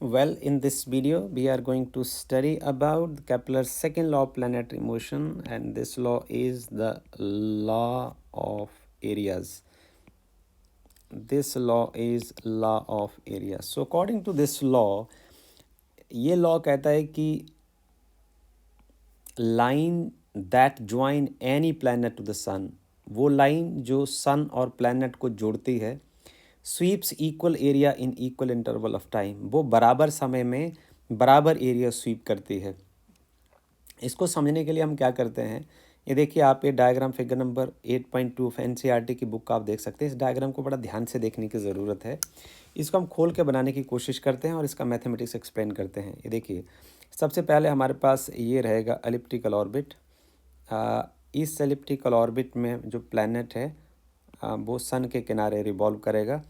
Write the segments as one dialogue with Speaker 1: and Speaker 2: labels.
Speaker 1: Well, in this video, we are going to study about Kepler's second law of planetary motion, and this law is the law of areas. This law is law of areas. So according to this law, ये law कहता है कि line that join any planet to the sun, वो line जो sun और planet को जोड़ती है, sweeps equal area in equal interval of time, वो बराबर समय में बराबर एरिया स्वीप करती है। इसको समझने के लिए हम क्या करते हैं, ये देखिए आप ये diagram figure number 8.2 of NCERT की बुक का आप देख सकते हैं। इस डायग्राम को बड़ा ध्यान से देखने की ज़रूरत है। इसको हम खोल के बनाने की कोशिश करते हैं और इसका मैथमेटिक्स एक्सप्लेन करते हैं। ये देखिए सबसे पहले हमारे पास ये रहेगा एलिप्टिकल ऑर्बिट। इस एलिप्टिकल ऑर्बिट में जो प्लैनेट है वो सन के किनारे रिवॉल्व करेगा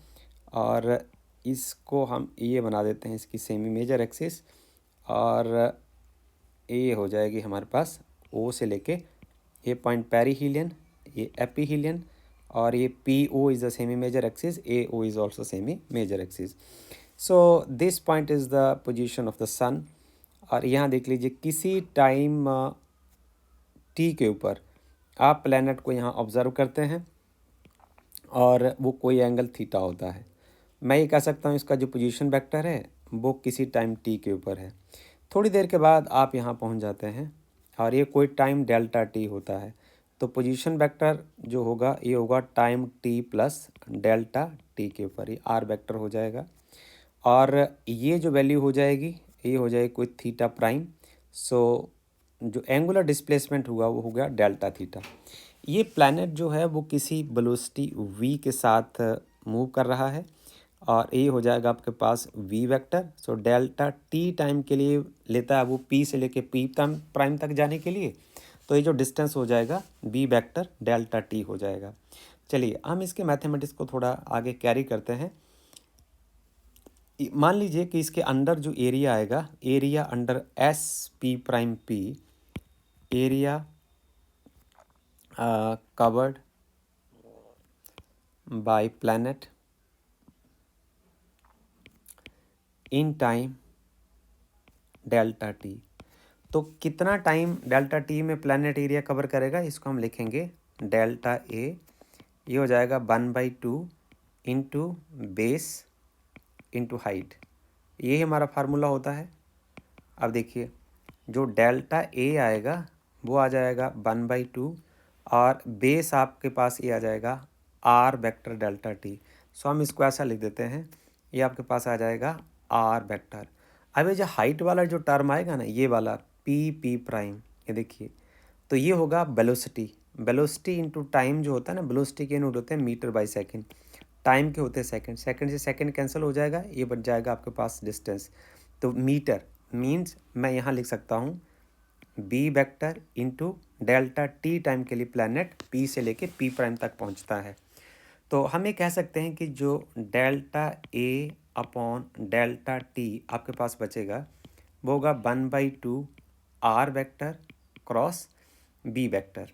Speaker 1: और इसको हम ये बना देते हैं इसकी सेमी मेजर एक्सिस, और ये हो जाएगी हमारे पास ओ से लेके ये पॉइंट पेरीहीलियन, ये एपीहीलियन, और ये P O is the semi major axis, A O is also semi major axis. So this point is the position of the sun. और यहाँ देख लीजिए किसी टाइम टी के ऊपर आप प्लैनेट को यहाँ ऑब्जर्व करते हैं और वो कोई एंगल थीटा होता है। मैं ये कह सकता हूँ इसका जो पोजीशन वेक्टर है वो किसी टाइम टी के ऊपर है। थोड़ी देर के बाद आप यहाँ पहुँच जाते हैं और ये कोई टाइम डेल्टा टी होता है, तो पोजीशन वेक्टर जो होगा ये होगा time T plus delta T के ऊपर, ये आर वेक्टर हो जाएगा। और ये जो वैल्यू हो जाएगी ये हो जाएगी कोई थीटा प्राइम। सो जो एंगुलर डिस्प्लेसमेंट हुआ वो हो गया डेल्टा थीटा। ये प्लैनेट जो है वो किसी वेलोसिटी v के साथ मूव कर रहा है और ये हो जाएगा आपके पास v vector. So delta t time के लिए लेता है वो p से लेके p प्राइम तक जाने के लिए, तो ये जो डिस्टेंस हो जाएगा v वेक्टर डेल्टा t हो जाएगा। चलिए हम इसके मैथमेटिक्स को थोड़ा आगे कैरी करते हैं। मान लीजिए कि इसके अंडर जो एरिया आएगा, area under S P prime P, area covered by planet in time delta T. तो कितना टाइम डेल्टा टी में प्लैनेट एरिया कवर करेगा, इसको हम लिखेंगे डेल्टा ए। ये हो जाएगा 1/2 इंटू बेस इंटू हाइट, ये हमारा फार्मूला होता है। अब देखिए जो डेल्टा ए आएगा वो आ जाएगा 1/2 और बेस आपके पास ये आ जाएगा आर वेक्टर डेल्टा टी। सो हम इसको ऐसा लिख देते हैं, ये आपके पास आ जाएगा आर वेक्टर। अब ये जो हाइट वाला जो टर्म आएगा ना, ये वाला पी पी प्राइम, ये देखिए तो ये होगा वेलोसिटी। वेलोसिटी इंटू टाइम जो होता है ना, वेलोसिटी के यूनिट होते हैं मीटर बाई सेकेंड, टाइम के होते हैं सेकेंड, सेकेंड से सेकेंड कैंसिल हो जाएगा, ये बच जाएगा आपके पास डिस्टेंस। तो मीटर मीन्स मैं यहाँ लिख सकता हूँ B vector into delta T time के लिए प्लैनेट पी से लेके पी प्राइम तक पहुँचता है। तो हम ये कह सकते हैं कि जो delta A upon delta T आपके पास बचेगा वो होगा 1/2 R vector cross B vector,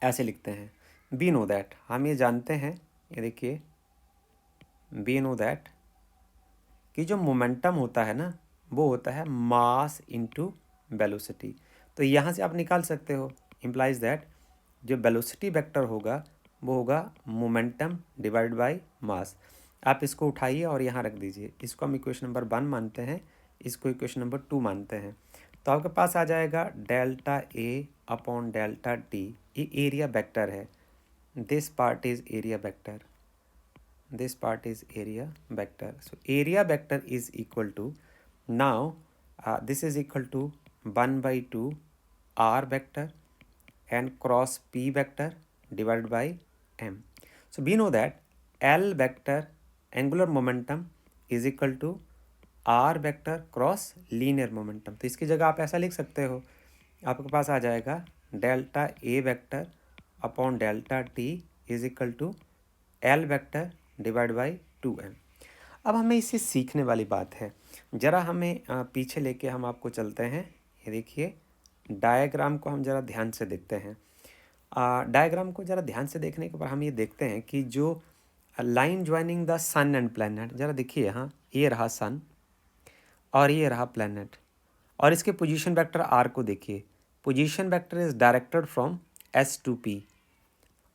Speaker 1: ऐसे लिखते हैं। वी नो दैट, हम ये जानते हैं, ये देखिए वी नो दैट कि जो मोमेंटम होता है ना वो होता है मास इनटू वेलोसिटी। तो यहाँ से आप निकाल सकते हो, इम्प्लाइज दैट जो वेलोसिटी वेक्टर होगा वो होगा मोमेंटम डिवाइड बाय मास। आप इसको उठाइए और यहाँ रख दीजिए, इसको हम इक्वेशन नंबर 1 मानते हैं, इसको इक्वेशन नंबर 2 मानते हैं। तो आपके पास आ जाएगा delta A upon delta T, ये एरिया वेक्टर है, this part is area vector, this part is area vector. So area vector is equal to, now this is equal to 1/2 r vector and cross p vector divided by m. So we know that L vector angular momentum is equal to r vector cross linear momentum। तो इसकी जगह आप ऐसा लिख सकते हो, आपके पास आ जाएगा delta A vector upon delta T is equal to L vector divide by 2m। अब हमें इससे सीखने वाली बात है, ज़रा हमें पीछे लेके हम आपको चलते हैं। ये देखिए डायग्राम को हम ज़रा ध्यान से देखते हैं। डायग्राम को ज़रा ध्यान से देखने के बाद हम ये देखते हैं कि जो line joining the sun and planet, ज़रा देखिए यहाँ ये रहा सन और ये रहा प्लैनेट, और इसके पोजीशन वेक्टर आर को देखिए। Position vector is directed from S to P,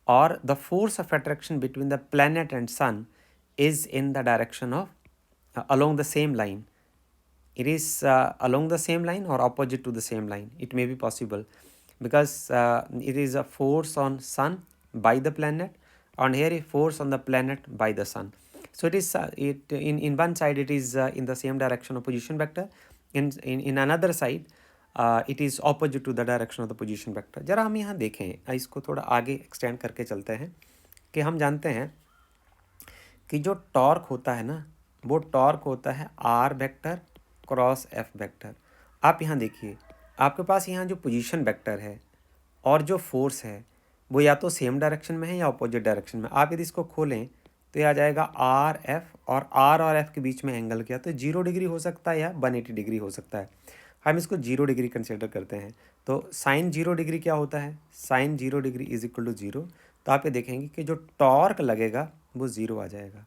Speaker 1: और the force of attraction between the planet and sun is in the direction of along the same line. It is along the same line or opposite to the same line. It may be possible because it is a force on sun by the planet, and here a force on the planet by the sun. So it is in one side it is in the same direction of position vector. In another side it is opposite to the direction of the position vector. जरा हम यहाँ देखें, इसको थोड़ा आगे extend करके चलते हैं कि हम जानते हैं कि जो टॉर्क होता है ना, वो टॉर्क होता है R vector cross F vector. आप यहाँ देखिए, आपके पास यहाँ जो पोजीशन वेक्टर है और जो फोर्स है वो या तो सेम डायरेक्शन में है या अपोजिट डायरेक्शन में। आप यदि इसको खोलें तो ये आ जाएगा आर एफ, और एफ के बीच में एंगल क्या, तो 0 डिग्री हो सकता है या 180 डिग्री हो सकता है। हम इसको 0 डिग्री कंसिडर करते हैं, तो साइन 0 डिग्री क्या होता है, sine 0 degree is equal to 0। तो आप ये देखेंगे कि जो टॉर्क लगेगा वो 0 आ जाएगा,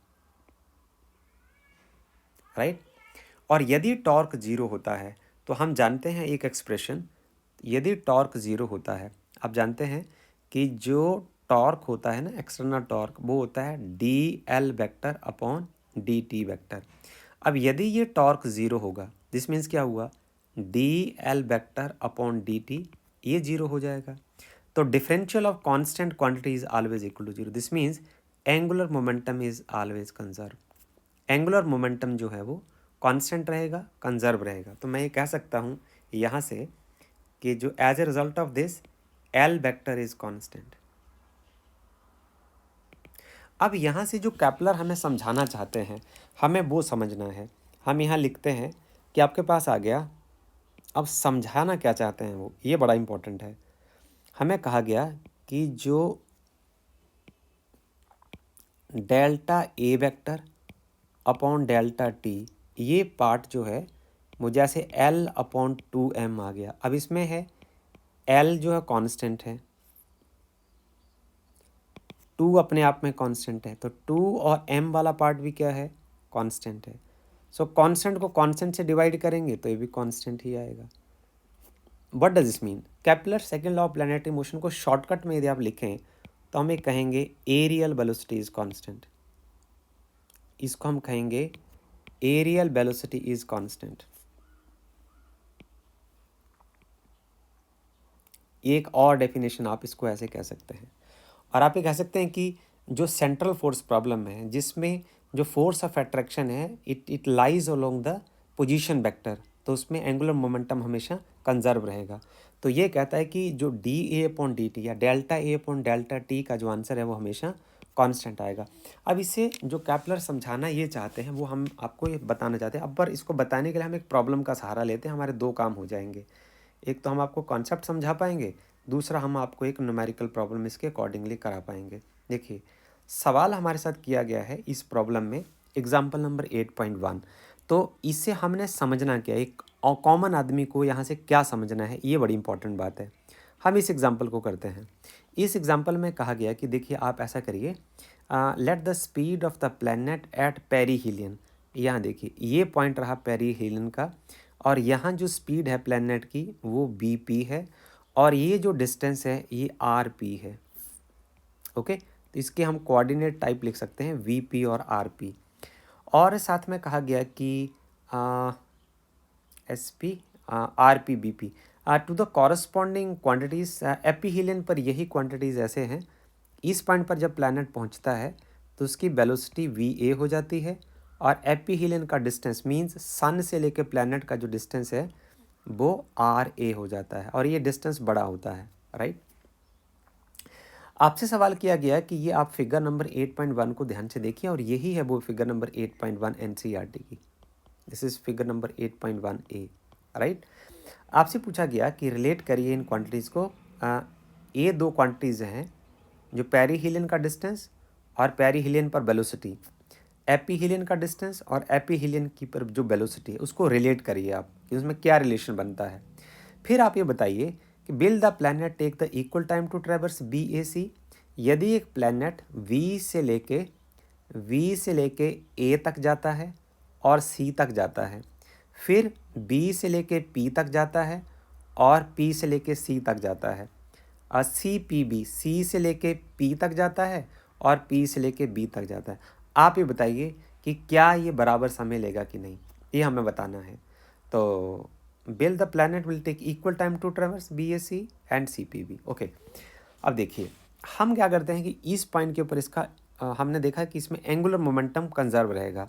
Speaker 1: राइट। और यदि टॉर्क 0 होता है तो हम जानते हैं एक एक्सप्रेशन, यदि टॉर्क 0 होता है, आप जानते हैं कि जो टॉर्क होता है ना, एक्सटर्नल टॉर्क, वो होता है D L vector upon D T vector. अब यदि ये टॉर्क 0 होगा, दिस मीन्स क्या हुआ, D L vector upon D T, ये 0 हो जाएगा। तो differential of constant quantity is always equal to 0। This means angular momentum is always conserve. Angular momentum जो है वो कांस्टेंट रहेगा, कंजर्व रहेगा। तो मैं ये कह सकता हूँ यहाँ से कि जो as a result of this L vector is constant. अब यहाँ से जो कैपलर हमें समझाना चाहते हैं, हमें वो समझना है। हम यहाँ लिखते हैं कि आपके पास आ गया, अब समझाना क्या चाहते हैं वो, ये बड़ा इंपॉर्टेंट है। हमें कहा गया कि जो delta A vector upon delta T, ये पार्ट जो है वो जैसे L अपॉन 2m आ गया। अब इसमें है L जो है कांस्टेंट है, 2 अपने आप में कांस्टेंट है, तो 2 और m वाला पार्ट भी क्या है, कांस्टेंट है। सो कांस्टेंट को कांस्टेंट से डिवाइड करेंगे तो ये भी कांस्टेंट ही आएगा। What does this mean, Kepler second law of planetary motion को शॉर्टकट में यदि आप लिखें तो हमें कहेंगे एरियल वेलोसिटी इज कांस्टेंट। इसको हम कहेंगे एरियल वेलोसिटी इज कांस्टेंट। एक और डेफिनेशन आप इसको ऐसे कह सकते हैं। और आप ये कह सकते हैं कि जो सेंट्रल फोर्स प्रॉब्लम है, जिसमें जो फोर्स ऑफ अट्रैक्शन है it lies along the position vector, तो उसमें एंगुलर मोमेंटम हमेशा कंजर्व रहेगा। तो ये कहता है कि जो D A upon D T या delta A upon delta T का जो आंसर है वो हमेशा कांस्टेंट आएगा। अब इसे जो कैपलर समझाना ये चाहते हैं वो हम आपको ये बताना चाहते हैं। अब पर इसको बताने के लिए हम एक प्रॉब्लम का सहारा लेते हैं, हमारे 2 काम हो जाएंगे। एक तो हम आपको कॉन्सेप्ट समझा पाएंगे, दूसरा हम आपको एक न्यूमेरिकल प्रॉब्लम इसके अकॉर्डिंगली करा पाएंगे। देखिए, सवाल हमारे साथ किया गया है इस प्रॉब्लम में, एग्जाम्पल नंबर 8.1। तो इसे हमने समझना क्या, एक कॉमन आदमी को यहाँ से क्या समझना है, ये बड़ी इंपॉर्टेंट बात है। हम इस एग्जाम्पल को करते हैं। इस एग्जाम्पल में कहा गया कि देखिए आप ऐसा करिए, let the speed of the planet at perihelion, यहाँ देखिए ये पॉइंट रहा पेरीहीलियन का, और यहाँ जो स्पीड है प्लैनेट की वो bp है, और ये जो डिस्टेंस है ये rp है। ओके, तो इसके हम कोऑर्डिनेट टाइप लिख सकते हैं vp और rp। और साथ में कहा गया कि sp rp bp to the corresponding quantities aphelion पर यही क्वांटिटीज़ ऐसे हैं। इस पॉइंट पर जब प्लैनेट पहुंचता है तो उसकी वेलोसिटी va हो जाती है, और एपीहीलियन का डिस्टेंस मींस सन से लेकर प्लैनेट का जो डिस्टेंस है वो ra हो जाता है, और ये डिस्टेंस बड़ा होता है, राइट। आपसे सवाल किया गया कि ये आप फिगर नंबर 8.1 को ध्यान से देखिए, और यही है वो फिगर नंबर 8.1 NCERT की। This is figure number 8.1A, right. आपसे पूछा गया कि रिलेट करिए इन क्वांटिटीज़ को। ये 2 क्वांटिटीज़ हैं, जो पेरीहीलियन का डिस्टेंस और पेरीहीलियन पर वेलोसिटी, एपीहीलियन का डिस्टेंस और एपीहीलियन की पर जो वेलोसिटी है उसको रिलेट करिए आप कि उसमें क्या रिलेशन बनता है। फिर आप ये बताइए कि will the planet take the equal time to traverse BAC। यदि एक प्लैनेट V से लेके A तक जाता है और सी तक जाता है, फिर बी से लेके पी तक जाता है और पी से लेके सी तक जाता है। सी पी बी, सी से लेके पी तक जाता है और पी से लेके बी तक जाता है। आप ये बताइए कि क्या ये बराबर समय लेगा कि नहीं, ये हमें बताना है। तो will the planet will take equal time to traverse B A C and C P B. Okay, अब देखिए हम क्या करते हैं कि इस पॉइंट के ऊपर इसका हमने देखा कि इसमें एंगुलर मोमेंटम कंजर्व रहेगा।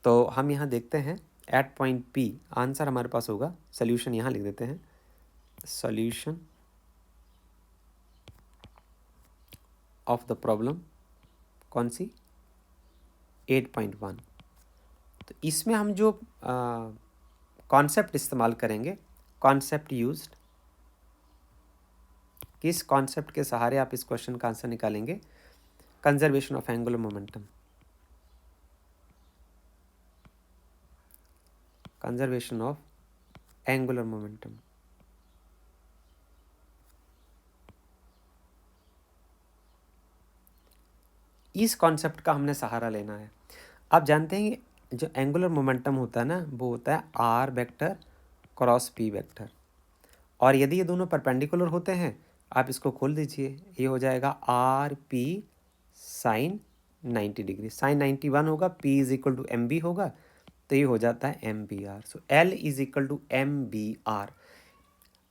Speaker 1: तो हम यहाँ देखते हैं एट पॉइंट पी आंसर हमारे पास होगा, सोल्यूशन यहाँ लिख देते हैं, सोल्यूशन ऑफ द प्रॉब्लम कौन सी 8.1। तो इसमें हम जो कॉन्सेप्ट इस्तेमाल करेंगे, कॉन्सेप्ट यूज्ड, किस कॉन्सेप्ट के सहारे आप इस क्वेश्चन का आंसर निकालेंगे, conservation of angular momentum, conservation of angular momentum. इस कॉन्सेप्ट का हमने सहारा लेना है। आप जानते हैं कि जो एंगुलर मोमेंटम होता है ना, वो होता है R vector cross P vector, और यदि ये दोनों परपेंडिकुलर होते हैं, आप इसको खोल दीजिए, ये हो जाएगा R P sine 90 degree, sine 91 होगा, P is equal to M B होगा, तो ये हो जाता है M B R. So L is equal to M B R.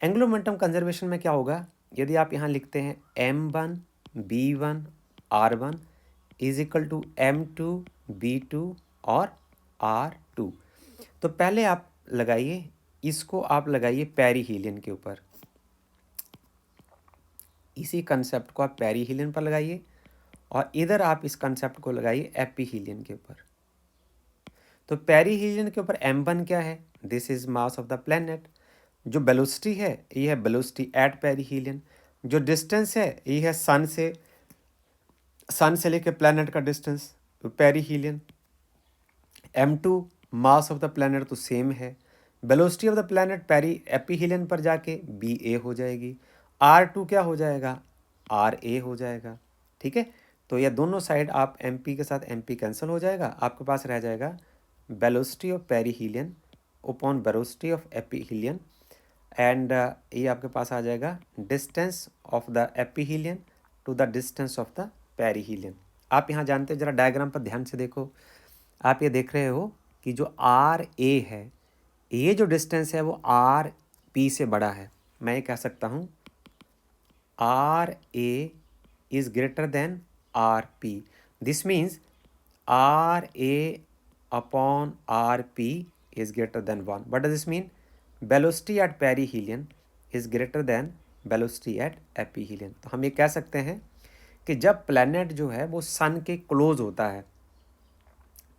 Speaker 1: Angular momentum conservation में क्या होगा, यदि आप यहाँ लिखते हैं m1 b1 r1 is equal to m2 b2 और r2, तो पहले आप लगाइए इसको, आप लगाइए पेरीहीलियन के ऊपर, इसी कंसेप्ट को आप पेरीहीलियन पर लगाइए और इधर आप इस कंसेप्ट को लगाइए एपीहीलियन के ऊपर। तो पेरीहीलियन के ऊपर m1 क्या है, this is mass of the planet, जो वेलोसिटी है ये है वेलोसिटी एट पेरीहीलियन, जो डिस्टेंस है ये है सन से लेके प्लैनेट का डिस्टेंस, तो perihelion. m2 mass of the planet तो सेम है, वेलोसिटी ऑफ द प्लैनेट एपीहीलियन पर जाके बी ए हो जाएगी, r2 क्या हो जाएगा, आर ए हो जाएगा। ठीक है, तो ये दोनों साइड आप एम पी के साथ एम पी कैंसिल हो जाएगा, आपके पास रह जाएगा velocity of perihelion upon velocity of aphelion, and ये आपके पास आ जाएगा distance of the aphelion to the distance of the perihelion. आप यहाँ जानते हैं, जरा डायग्राम पर ध्यान से देखो, आप ये देख रहे हो कि जो आर ए है, ये जो डिस्टेंस है वो आर पी से बड़ा है। मैं ये कह सकता हूँ R A is greater than R P, this means R A upon R P is greater than 1. What does this mean? Velocity at perihelion is greater than velocity at aphelion. तो हम ये कह सकते हैं कि जब प्लैनेट जो है वो सन के क्लोज होता है,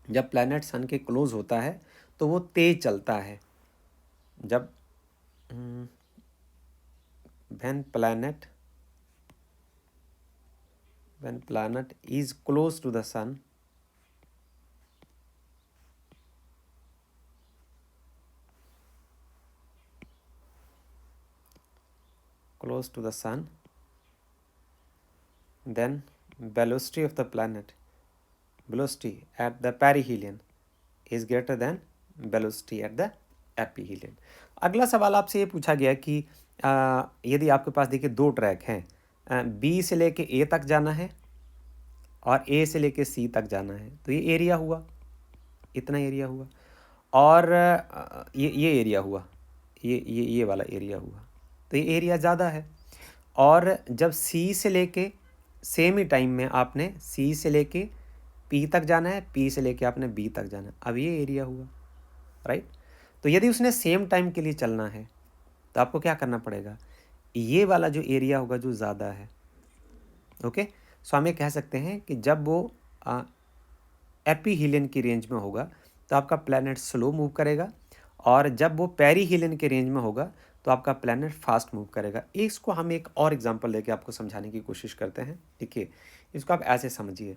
Speaker 1: जब प्लैनेट सन के क्लोज होता है तो वो तेज चलता है। जब when planet is close to the sun, then velocity of the planet, velocity at the perihelion is greater than velocity at the एपीहीलियन। अगला सवाल आपसे ये पूछा गया कि यदि आपके पास देखिए दो ट्रैक हैं, बी से लेके ए तक जाना है और ए से लेके सी तक जाना है, तो ये एरिया हुआ, इतना एरिया हुआ, और ये एरिया हुआ, ये वाला एरिया हुआ, तो ये एरिया ज़्यादा है। और जब सी से लेके सेम ही टाइम में आपने सी से लेके पी तक जाना है, पी से लेके आपने बी तक जाना है, अब ये एरिया हुआ, राइट। तो यदि उसने सेम टाइम के लिए चलना है तो आपको क्या करना पड़ेगा, ये वाला जो एरिया होगा जो ज़्यादा है। ओके, सो हम ये कह सकते हैं कि जब वो एपीहीलियन की रेंज में होगा तो आपका प्लैनेट स्लो मूव करेगा, और जब वो पेरीहीलियन के रेंज में होगा तो आपका प्लैनेट फास्ट मूव करेगा। इसको हम एक और एग्जांपल लेके आपको समझाने की कोशिश करते हैं। देखिए, इसको आप ऐसे समझिए,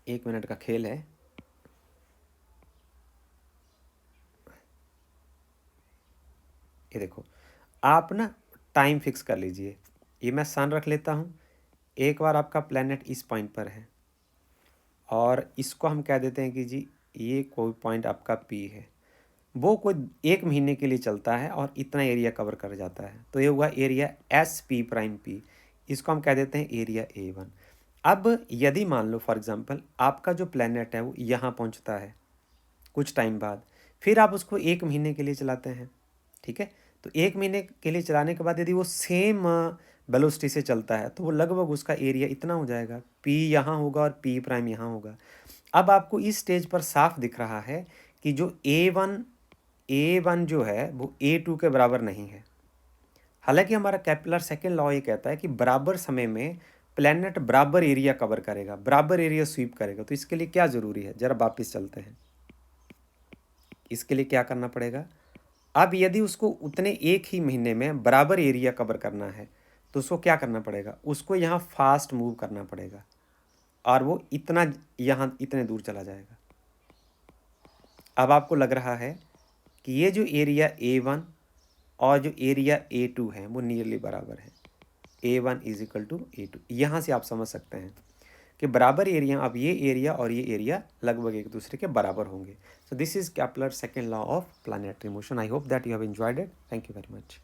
Speaker 1: 1 मिनट का खेल है। ये देखो, आप ना टाइम फिक्स कर लीजिए, ये मैं सन रख लेता हूँ, एक बार आपका प्लैनेट इस पॉइंट पर है और इसको हम कह देते हैं कि जी ये कोई पॉइंट आपका पी है, वो कोई 1 महीने के लिए चलता है और इतना एरिया कवर कर जाता है, तो ये हुआ area S P prime P, इसको हम कह देते हैं एरिया A1। अब यदि मान लो फॉर एग्जांपल आपका जो प्लैनेट है वो यहाँ पहुँचता है कुछ टाइम बाद, फिर आप उसको 1 महीने के लिए चलाते हैं, ठीक है। तो 1 महीने के लिए चलाने के बाद यदि वो सेम वेलोसिटी से चलता है तो वो लगभग उसका एरिया इतना हो जाएगा, पी यहाँ होगा और पी प्राइम यहाँ होगा। अब आपको इस स्टेज पर साफ दिख रहा है कि जो A1 जो है वो A2 के बराबर नहीं है। हालांकि हमारा केपलर सेकेंड लॉ ये कहता है कि बराबर समय में प्लैनेट बराबर एरिया कवर करेगा, बराबर एरिया स्वीप करेगा। तो इसके लिए क्या ज़रूरी है, ज़रा वापस चलते हैं। इसके लिए क्या करना पड़ेगा, अब यदि उसको उतने एक ही महीने में बराबर एरिया कवर करना है तो उसको क्या करना पड़ेगा, उसको यहाँ फास्ट मूव करना पड़ेगा और वो इतना यहाँ इतने दूर चला जाएगा। अब आपको लग रहा है कि ये जो एरिया A1 और जो एरिया A2 है वो नियरली बराबर है, A1 is equal to A2। यहाँ से आप समझ सकते हैं कि बराबर एरिया, अब ये एरिया और ये एरिया लगभग एक दूसरे के बराबर होंगे। So this is Kepler second law of planetary motion. I hope that you have enjoyed it. Thank you very much.